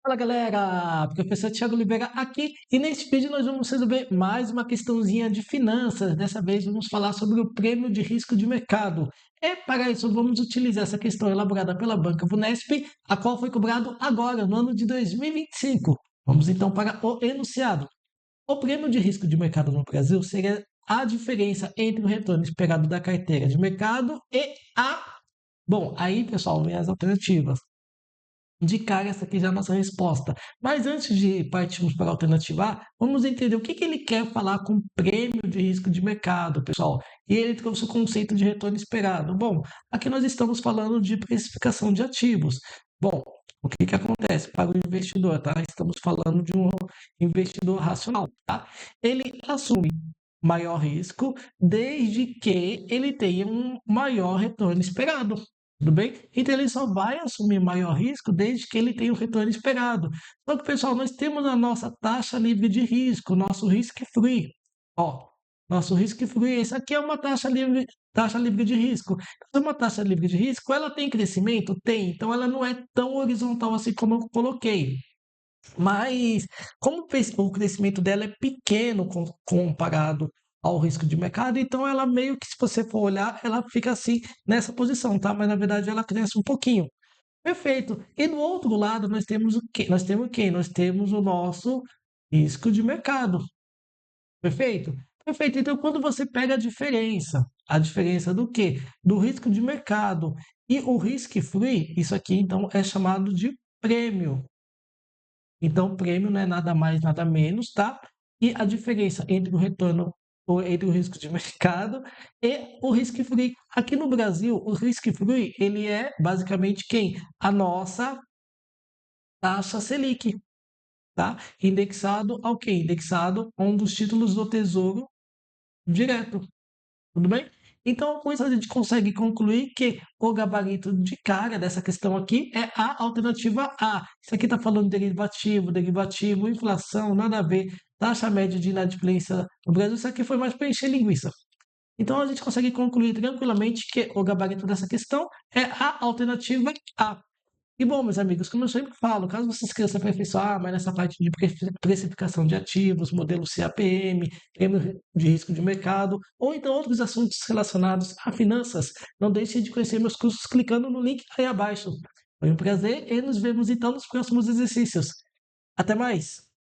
Fala galera, professor Thiago Oliveira aqui e neste vídeo nós vamos resolver mais uma questãozinha de finanças. Dessa vez vamos falar sobre o prêmio de risco de mercado. E para isso vamos utilizar essa questão elaborada pela Banca Vunesp, a qual foi cobrado agora, no ano de 2025. Vamos então para o enunciado. O prêmio de risco de mercado no Brasil seria a diferença entre o retorno esperado da carteira de mercado e a... Bom, aí pessoal, vem as alternativas. De cara, essa aqui já é a nossa resposta. Mas antes de partirmos para a alternativa A, vamos entender o que ele quer falar com prêmio de risco de mercado, pessoal. E ele trouxe o conceito de retorno esperado. Bom, aqui nós estamos falando de precificação de ativos. Bom, o que acontece para o investidor, tá? Estamos falando de um investidor racional, tá? Ele assume maior risco desde que ele tenha um maior retorno esperado. Tudo bem? Então ele só vai assumir maior risco desde que ele tenha o retorno esperado. Só que, pessoal, nós temos a nossa taxa livre de risco, nosso risk free. Ó, nosso risk free, esse aqui é uma taxa livre de risco. Então, uma taxa livre de risco, ela tem crescimento? Tem. Então ela não é tão horizontal assim como eu coloquei. Mas, como o crescimento dela é pequeno comparado ao risco de mercado, então ela meio que, se você for olhar, ela fica assim nessa posição, tá? Mas na verdade ela cresce um pouquinho. Perfeito. E do outro lado nós temos o quê? Nós temos o quê? Nós temos o nosso risco de mercado. Perfeito? Perfeito. Então, quando você pega a diferença do quê? Do risco de mercado e o risk free, isso aqui então é chamado de prêmio. Então, o prêmio não é nada mais, nada menos, tá? E a diferença entre o retorno, ou entre o risco de mercado e o risk free. Aqui no Brasil, o risk free, ele é basicamente quem? A nossa taxa Selic, tá? Indexado ao quê? Indexado a um dos títulos do Tesouro Direto. Tudo bem? Então, com isso a gente consegue concluir que o gabarito de cara dessa questão aqui é a alternativa A. Isso aqui está falando de derivativo, inflação, nada a ver, taxa média de inadimplência no Brasil, isso aqui foi mais para encher linguiça. Então, a gente consegue concluir tranquilamente que o gabarito dessa questão é a alternativa A. E bom, meus amigos, como eu sempre falo, caso vocês queiram se aperfeiçoar mais nessa parte de precificação de ativos, modelo CAPM, prêmio de risco de mercado, ou então outros assuntos relacionados a finanças, não deixe de conhecer meus cursos clicando no link aí abaixo. Foi um prazer e nos vemos então nos próximos exercícios. Até mais!